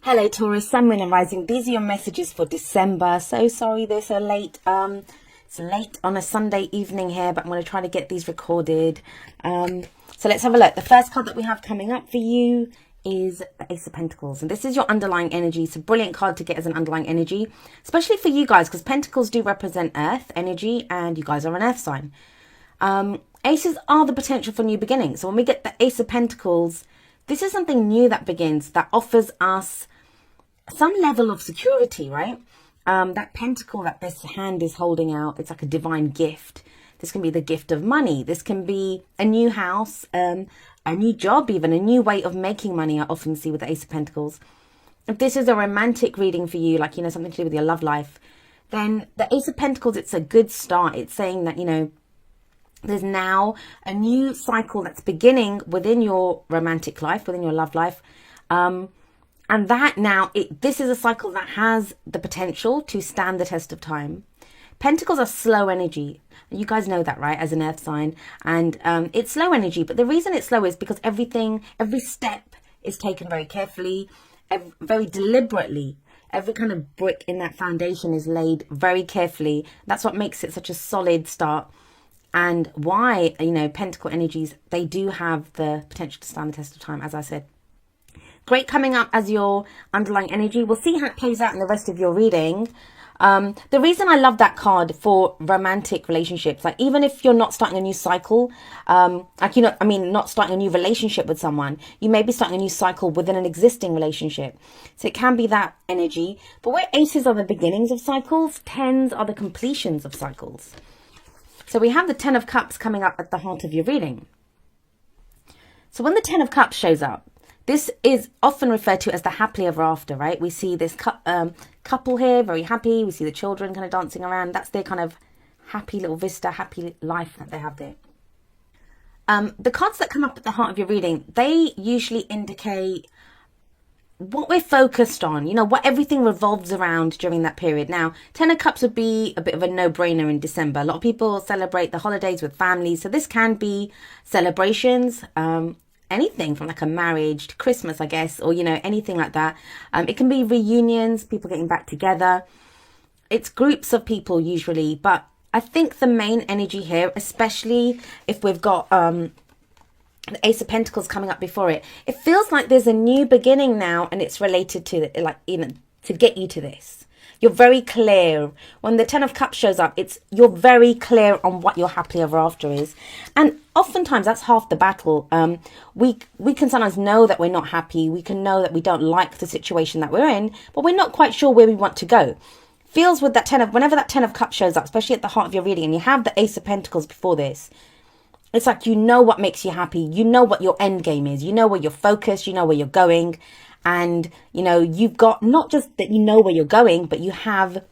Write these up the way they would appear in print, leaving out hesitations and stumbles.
Hello Taurus, Sun, Moon and Rising. These are your messages for December. So sorry they're so late. It's late on a Sunday evening here, but I'm going to try to get these recorded. So let's have a look. The first card that we have coming up for you is the Ace of Pentacles. And this is your underlying energy. It's a brilliant card to get as an underlying energy, especially for you guys, because Pentacles do represent Earth energy and you guys are an Earth sign. Aces are the potential for new beginnings. So when we get the Ace of Pentacles, this is something new that begins, that offers us some level of security, right? That pentacle that this hand is holding out, it's like a divine gift. This can be the gift of money. This can be a new house, a new job, even a new way of making money. I often see with the Ace of Pentacles. If this is a romantic reading for you, like, something to do with your love life, then the Ace of Pentacles, it's a good start. It's saying that, there's now a new cycle that's beginning within your romantic life, within your love life. And that now, this is a cycle that has the potential to stand the test of time. Pentacles are slow energy. You guys know that, right? As an earth sign. And it's slow energy. But the reason it's slow is because every step is taken very carefully, very deliberately. Every kind of brick in that foundation is laid very carefully. That's what makes it such a solid start. And why, Pentacle energies, they do have the potential to stand the test of time, as I said. Great coming up as your underlying energy. We'll see how it plays out in the rest of your reading. The reason I love that card for romantic relationships, like even if you're not starting a new cycle, not starting a new relationship with someone, you may be starting a new cycle within an existing relationship. So it can be that energy. But where aces are the beginnings of cycles, tens are the completions of cycles. So we have the Ten of Cups coming up at the heart of your reading. So when the Ten of Cups shows up, this is often referred to as the happily ever after, right? We see this couple here, very happy. We see the children kind of dancing around. That's their kind of happy little vista, happy life that they have there. The cards that come up at the heart of your reading, they usually indicate what we're focused on, what everything revolves around during that period. Now, Ten of Cups would be a bit of a no-brainer in December. A lot of people celebrate the holidays with families. So this can be celebrations, anything from like a marriage to Christmas, I guess, or, anything like that. It can be reunions, people getting back together. It's groups of people usually, but I think the main energy here, especially if we've got the Ace of Pentacles coming up before it, it feels like there's a new beginning now, and it's related to to get you to this. You're very clear. When the Ten of Cups shows up, you're very clear on what your happily ever after is. And oftentimes that's half the battle. We can sometimes know that we're not happy. We can know that we don't like the situation that we're in, but we're not quite sure where we want to go. Feels with that whenever that Ten of Cups shows up, especially at the heart of your reading, and you have the Ace of Pentacles before this, it's like what makes you happy. You know what your end game is. You know where you're focused. You know where you're going. And, you've got not just that you know where you're going, but you have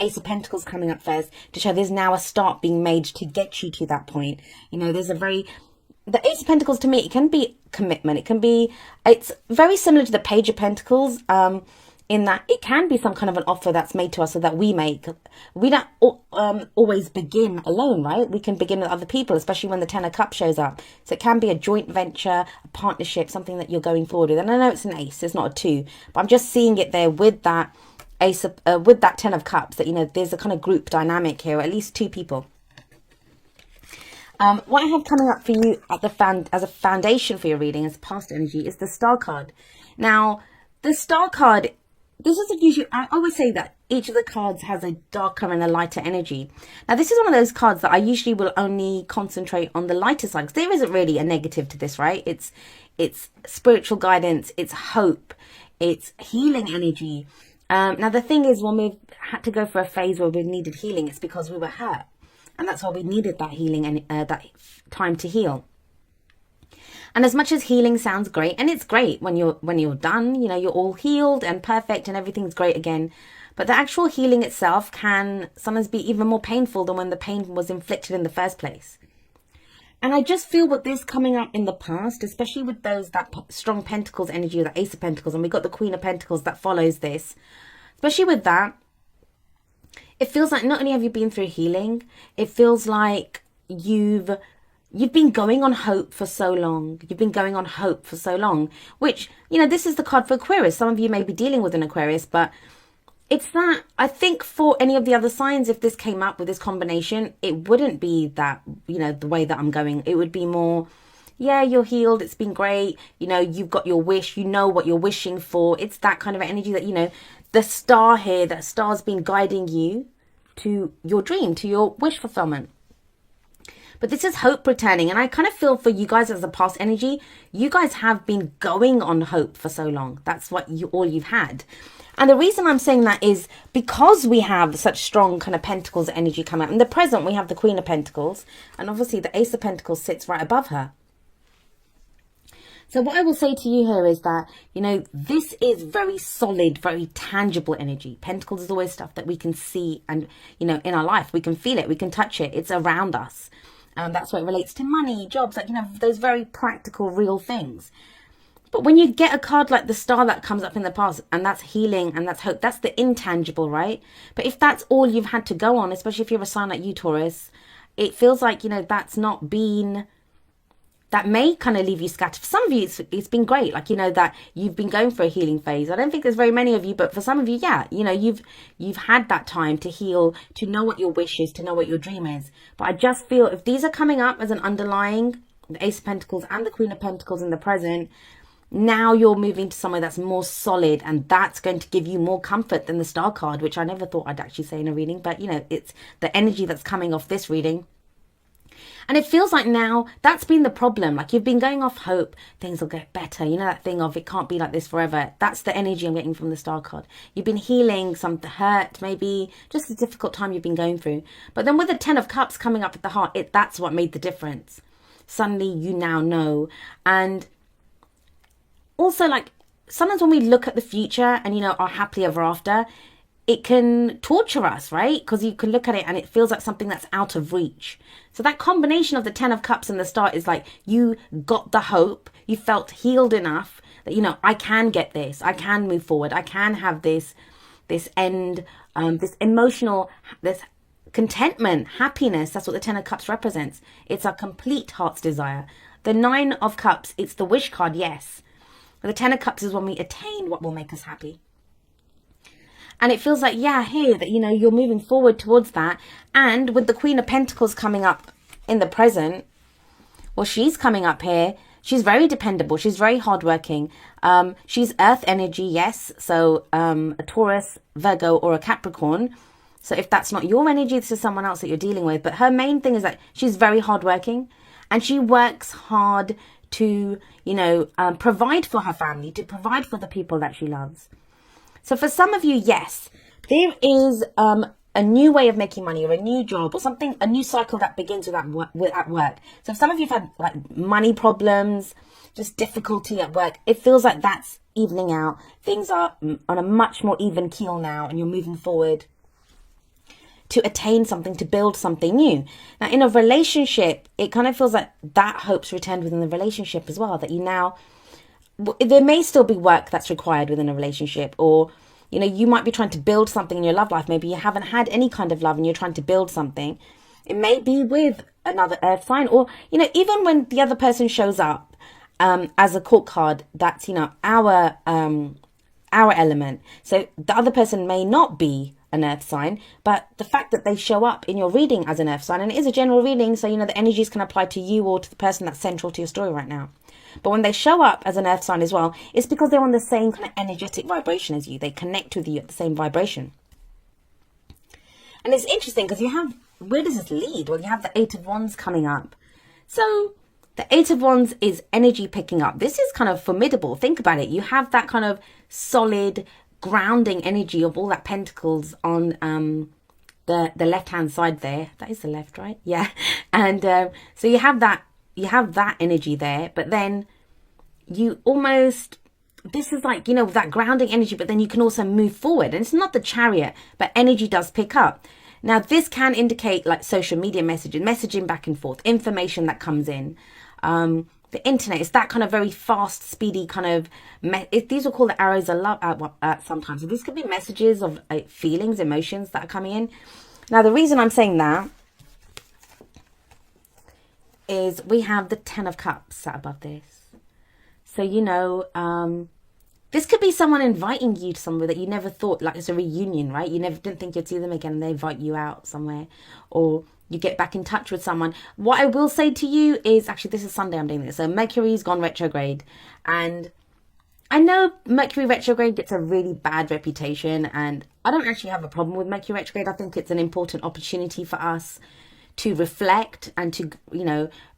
Ace of Pentacles coming up first to show there's now a start being made to get you to that point. The Ace of Pentacles, to me, it can be commitment. It's very similar to the Page of Pentacles, in that it can be some kind of an offer that's made to us so that we don't always begin alone, right? We can begin with other people, especially when the Ten of Cups shows up. So it can be a joint venture, a partnership, something that you're going forward with. And I know it's an ace, it's not a two, but I'm just seeing it there with that ace of, with that Ten of Cups, that, there's a kind of group dynamic here, or at least two people. What I have coming up for you as a foundation for your reading, as past energy, is the Star card. Now, the Star card, this is usually, I always say that each of the cards has a darker and a lighter energy. Now, this is one of those cards that I usually will only concentrate on the lighter side, because there isn't really a negative to this, right? It's spiritual guidance, it's hope, it's healing energy. Now, the thing is, when we've had to go for a phase where we've needed healing, it's because we were hurt. And that's why we needed that healing and that time to heal. And as much as healing sounds great, and it's great when you're done, you're all healed and perfect and everything's great again. But the actual healing itself can sometimes be even more painful than when the pain was inflicted in the first place. And I just feel with this coming up in the past, especially with that strong Pentacles energy, the Ace of Pentacles, and we got the Queen of Pentacles that follows this, especially with that, it feels like not only have you been through healing, it feels like you've you've been going on hope for so long. You've been going on hope for so long, which, you know, this is the card for Aquarius. Some of you may be dealing with an Aquarius, but it's that, I think for any of the other signs, if this came up with this combination, it wouldn't be that, you know, the way that I'm going. It would be more, yeah, you're healed. It's been great. You know, you've got your wish. You know what you're wishing for. It's that kind of energy that, you know, the star here, that star's been guiding you to your dream, to your wish fulfillment. But this is hope returning. And I kind of feel for you guys as a past energy, you guys have been going on hope for so long. That's what all you've had. And the reason I'm saying that is because we have such strong kind of Pentacles energy come out. In the present, we have the Queen of Pentacles. And obviously the Ace of Pentacles sits right above her. So what I will say to you here is that, you know, this is very solid, very tangible energy. Pentacles is always stuff that we can see and, you know, in our life. We can feel it. We can touch it. It's around us. That's what it relates to money, jobs, like, you know, those very practical, real things. But when you get a card like the Star that comes up in the past, and that's healing and that's hope, that's the intangible, right? But if that's all you've had to go on, especially if you're a sign like you, Taurus, it feels like, you know, that's not been, that may kind of leave you scattered. For some of you, it's been great. Like, you know, that you've been going for a healing phase. I don't think there's very many of you, but for some of you, yeah, you know, you've had that time to heal, to know what your wish is, to know what your dream is. But I just feel if these are coming up as an underlying, the Ace of Pentacles and the Queen of Pentacles in the present, now you're moving to somewhere that's more solid, and that's going to give you more comfort than the Star card, which I never thought I'd actually say in a reading. But, you know, it's the energy that's coming off this reading. And it feels like now that's been the problem. Like, you've been going off hope, things will get better. You know, that thing of it can't be like this forever. That's the energy I'm getting from the Star card. You've been healing some hurt, maybe just a difficult time you've been going through. But then with the Ten of Cups coming up at the heart, that's what made the difference. Suddenly you now know. And also, like, sometimes when we look at the future and, you know, are happily ever after, it can torture us, right? Because you can look at it and it feels like something that's out of reach. So that combination of the Ten of Cups and the Star is like, you got the hope, you felt healed enough that, you know, I can get this, I can move forward, I can have this end, this emotional, this contentment, happiness. That's what the Ten of Cups represents. It's our complete heart's desire. The Nine of Cups, it's the wish card, yes. But the Ten of Cups is when we attain what will make us happy. And it feels like, yeah, here, that, you know, you're moving forward towards that. And with the Queen of Pentacles coming up in the present, well, she's coming up here. She's very dependable. She's very hardworking. She's earth energy, yes. So a Taurus, Virgo, or a Capricorn. So if that's not your energy, this is someone else that you're dealing with. But her main thing is that she's very hardworking. And she works hard to, you know, provide for her family, to provide for the people that she loves. So for some of you, yes, there is a new way of making money, or a new job, or something, a new cycle that begins at work. So if some of you have had like money problems, just difficulty at work, it feels like that's evening out. Things are on a much more even keel now, and you're moving forward to attain something, to build something new. Now, in a relationship, it kind of feels like that hope's returned within the relationship as well, that you now, there may still be work that's required within a relationship, or, you know, you might be trying to build something in your love life. Maybe you haven't had any kind of love and you're trying to build something. It may be with another earth sign, or, you know, even when the other person shows up as a court card, that's, you know, our element. So the other person may not be an earth sign, but the fact that they show up in your reading as an earth sign, and it is a general reading, so, you know, the energies can apply to you or to the person that's central to your story right now. But when they show up as an earth sign as well, it's because they're on the same kind of energetic vibration as you. They connect with you at the same vibration. And it's interesting because you have, where does this lead? Well, you have the Eight of Wands coming up. So the Eight of Wands is energy picking up. This is kind of formidable. Think about it. You have that kind of solid grounding energy of all that Pentacles on the left-hand side there. That is the left, right? Yeah. And so you have that energy there, but then you almost, this is like, you know, that grounding energy, but then you can also move forward. And it's not the Chariot, but energy does pick up. Now, this can indicate like social media messages, messaging back and forth, information that comes in. The internet is that kind of very fast, speedy kind of, these are called the arrows of love sometimes. So these could be messages of feelings, emotions that are coming in. Now, the reason I'm saying that is we have the Ten of Cups sat above this. So, this could be someone inviting you to somewhere that you never thought, like it's a reunion, right? You never didn't think you'd see them again, and they invite you out somewhere, or you get back in touch with someone. What I will say to you is, actually, this is Sunday I'm doing this. So Mercury's gone retrograde, and I know Mercury retrograde gets a really bad reputation, and I don't actually have a problem with Mercury retrograde. I think it's an important opportunity for us to reflect and to,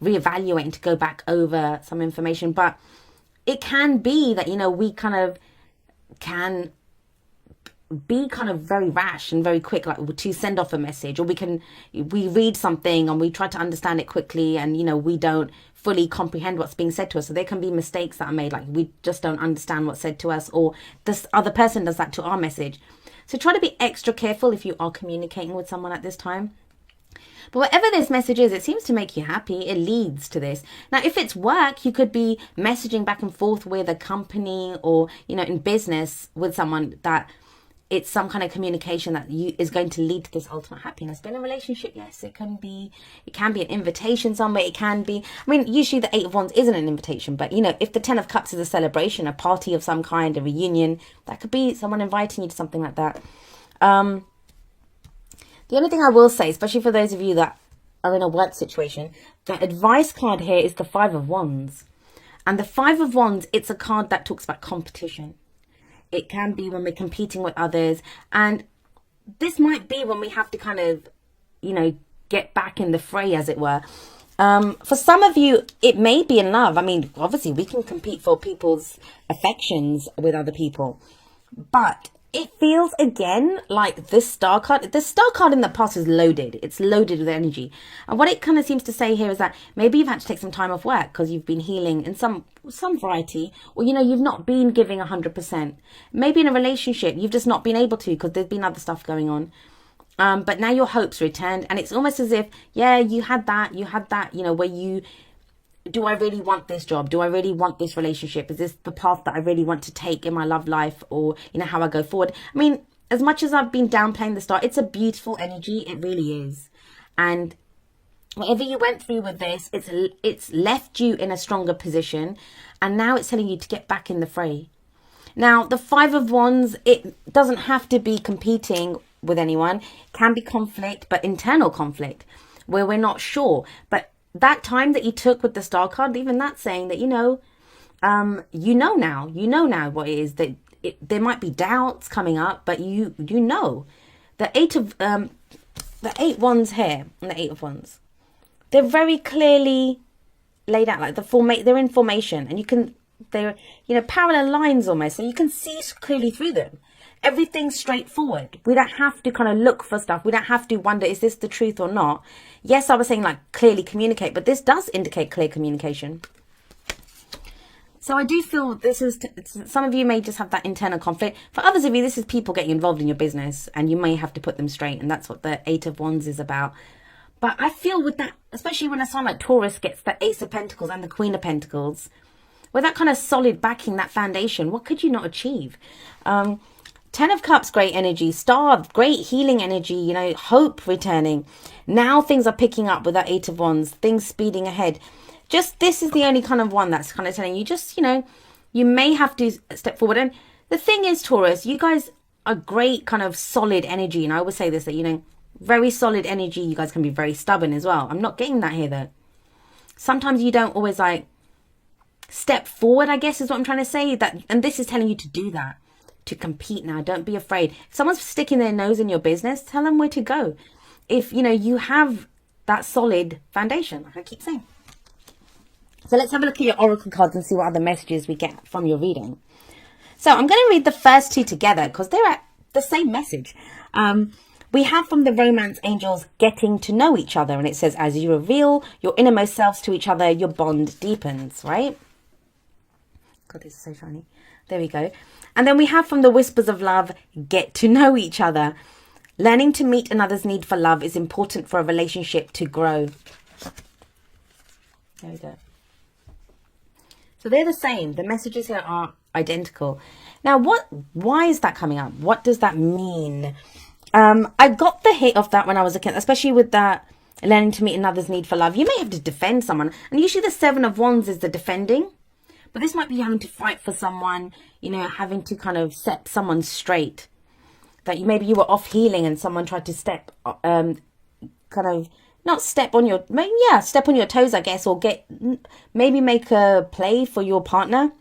reevaluate and to go back over some information. But it can be that, we kind of can be kind of very rash and very quick, like to send off a message, or we read something and we try to understand it quickly, and we don't fully comprehend what's being said to us. So there can be mistakes that are made, like we just don't understand what's said to us, or this other person does that to our message. So try to be extra careful if you are communicating with someone at this time. But whatever this message is, it seems to make you happy. It leads to this. Now, if it's work, you could be messaging back and forth with a company, or, in business with someone, that it's some kind of communication that is going to lead to this ultimate happiness. But in a relationship, yes, it can be an invitation somewhere. It can be, usually the Eight of Wands isn't an invitation, but if the Ten of Cups is a celebration, a party of some kind, a reunion, that could be someone inviting you to something like that. The only thing I will say, especially for those of you that are in a work situation, the advice card here is the Five of Wands. And the Five of Wands, it's a card that talks about competition. It can be when we're competing with others. And this might be when we have to kind of, get back in the fray, as it were. For some of you, it may be in love. Obviously, we can compete for people's affections with other people. But it feels, again, like this Star card. The Star card in the past is loaded. It's loaded with energy. And what it kind of seems to say here is that maybe you've had to take some time off work because you've been healing in some variety. Or, you've not been giving 100%. Maybe in a relationship, you've just not been able to because there's been other stuff going on. But now your hope's returned. And it's almost as if, you had that, where you... Do I really want this job? Do I really want this relationship? Is this the path that I really want to take in my love life, or, how I go forward? As much as I've been downplaying the Star, it's a beautiful energy. It really is. And whatever you went through with this, it's left you in a stronger position. And now it's telling you to get back in the fray. Now, the Five of Wands, it doesn't have to be competing with anyone. It can be conflict, but internal conflict, where we're not sure. But that time that you took with the Star card, even that's saying that, now what it is, that there might be doubts coming up, but the Eight Wands here and the Eight of Wands, they're very clearly laid out, like they're in formation, and they're parallel lines almost, so you can see clearly through them. Everything's straightforward. We don't have to kind of look for stuff. We don't have to wonder, is this the truth or not? Yes, I was saying like clearly communicate, but this does indicate clear communication. So I do feel this is, some of you may just have that internal conflict. For others of you, this is people getting involved in your business, and you may have to put them straight. And that's what the Eight of Wands is about. But I feel with that, especially when a sign like Taurus gets the Ace of Pentacles and the Queen of Pentacles, with that kind of solid backing, that foundation, what could you not achieve? Ten of Cups, great energy. Star, great healing energy, hope returning. Now things are picking up with that Eight of Wands, things speeding ahead. Just, this is the only kind of one that's kind of telling you, just, you may have to step forward. And the thing is, Taurus, you guys are great kind of solid energy. And I always say this, that, very solid energy. You guys can be very stubborn as well. I'm not getting that here, though. Sometimes you don't always, step forward, I guess is what I'm trying to say. And this is telling you to do that. To compete now. Don't be afraid. If someone's sticking their nose in your business, tell them where to go. If you have that solid foundation, like I keep saying. So let's have a look at your oracle cards and see what other messages we get from your reading. So I'm going to read the first two together because they're at the same message. We have from the romance angels, getting to know each other, and it says, as you reveal your innermost selves to each other, your bond deepens, right? God, this is so funny. There we go. And then we have from the whispers of love, get to know each other. Learning to meet another's need for love is important for a relationship to grow. There we go. So they're the same. The messages here are identical. Now, why is that coming up? What does that mean? I got the hit of that when I was a kid, especially with that learning to meet another's need for love. You may have to defend someone, and usually the Seven of Wands is the defending, but this might be having to fight for someone, you know, having to kind of set someone straight. That maybe you were off healing and someone tried to step, kind of not step on your, yeah, step on your toes, I guess, or maybe make a play for your partner.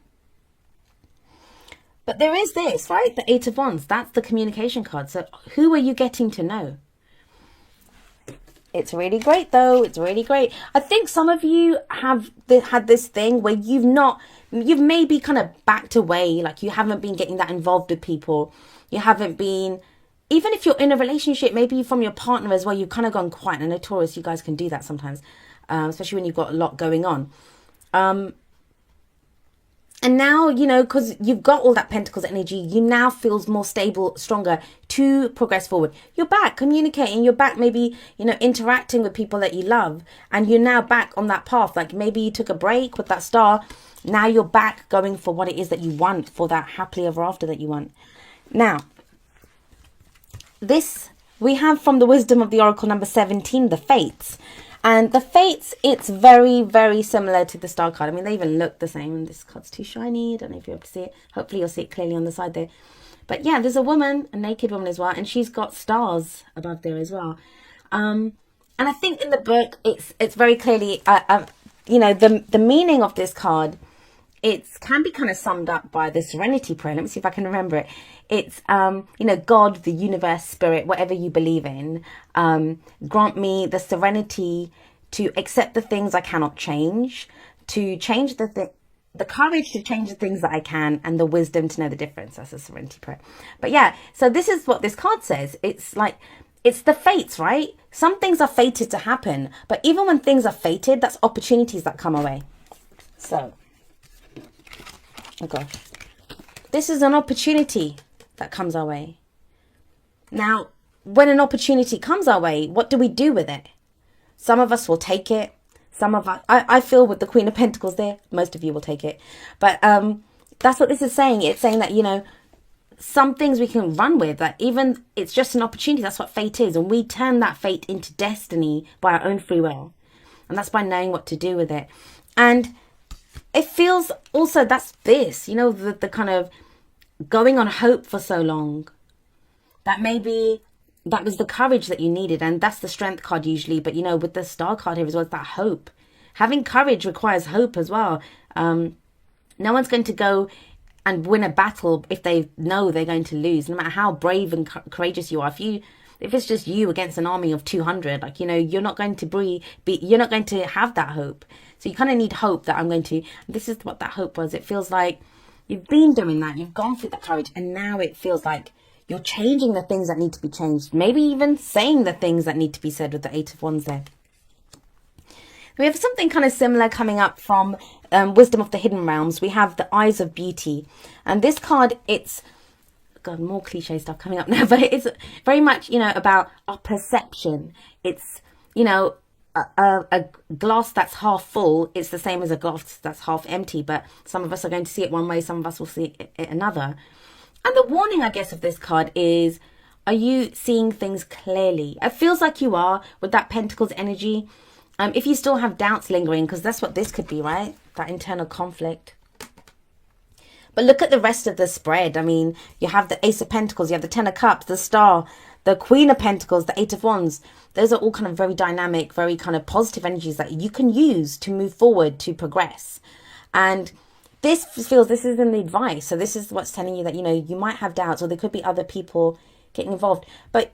But there is this, right? The Eight of Wands. That's the communication card. So who are you getting to know? It's really great, though. It's really great. I think some of you have had this thing where you've maybe kind of backed away. Like you haven't been getting that involved with people. You haven't been, even if you're in a relationship, maybe from your partner as well, you've kind of gone quiet. I know Taurus, you guys can do that sometimes, especially when you've got a lot going on. And now, you know, because you've got all that Pentacles energy, you now feel more stable, stronger to progress forward. You're back communicating. You're back maybe, you know, interacting with people that you love. And you're now back on that path. Like maybe you took a break with that star. Now you're back going for what it is that you want, for that happily ever after that you want. Now, this we have from the wisdom of the Oracle number 17, the Fates. And the Fates, it's very, very similar to the Star card. I mean, they even look the same. And this card's too shiny. I don't know if you're able to see it. Hopefully you'll see it clearly on the side there. But yeah, there's a woman, a naked woman as well. And she's got stars above there as well. And I think in the book, it's very clearly, you know, the meaning of this card, it can be kind of summed up by the Serenity Prayer. Let me see if I can remember it. It's, you know, God, the universe, spirit, whatever you believe in, grant me the serenity to accept the things I cannot change, to change the courage to change the things that I can, and the wisdom to know the difference. That's a Serenity Prayer. But yeah, so this is what this card says. It's like, it's the fates, right? Some things are fated to happen, but even when things are fated, that's opportunities that come away. So, okay, this is an opportunity that comes our way. Now, when an opportunity comes our way, what do we do with it? Some of us will take it. Some of us, I feel with the Queen of Pentacles there, most of you will take it. But that's what this is saying. It's saying that, you know, some things we can run with, that even it's just an opportunity. That's what fate is. And we turn that fate into destiny by our own free will. And that's by knowing what to do with it. And it feels also, that's this, you know, the kind of going on hope for so long, that maybe that was the courage that you needed. And that's the Strength card usually, but you know, with the Star card here as well, it's that hope. Having courage requires hope as well. No one's going to go and win a battle if they know they're going to lose, no matter how brave and courageous you are. If it's just you against an army of 200, like, you know, you're not going to you're not going to have that hope. So you kind of need hope that this is what that hope was. It feels like you've been doing that, you've gone through that courage, and now it feels like you're changing the things that need to be changed. Maybe even saying the things that need to be said with the Eight of Wands there. We have something kind of similar coming up from Wisdom of the Hidden Realms. We have the Eyes of Beauty. And this card, it's, God, more cliche stuff coming up now, but it's very much, you know, about our perception. It's, you know, a glass that's half full, it's the same as a glass that's half empty, but some of us are going to see it one way, some of us will see it another. And the warning, I guess, of this card is, are you seeing things clearly? It feels like you are with that Pentacles energy. If you still have doubts lingering, because that's what this could be, right? That internal conflict. But look at the rest of the spread. I mean, you have the Ace of Pentacles, you have the Ten of Cups, the Star, the Queen of Pentacles, the Eight of Wands. Those are all kind of very dynamic, very kind of positive energies that you can use to move forward, to progress. And this feels, this is in the advice. So this is what's telling you that, you know, you might have doubts, or there could be other people getting involved. But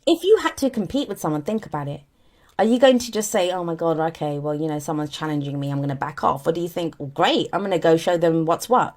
if you had to compete with someone, think about it. Are you going to just say, oh my God, okay, well, you know, someone's challenging me, I'm going to back off? Or do you think, well, great, I'm going to go show them what's what?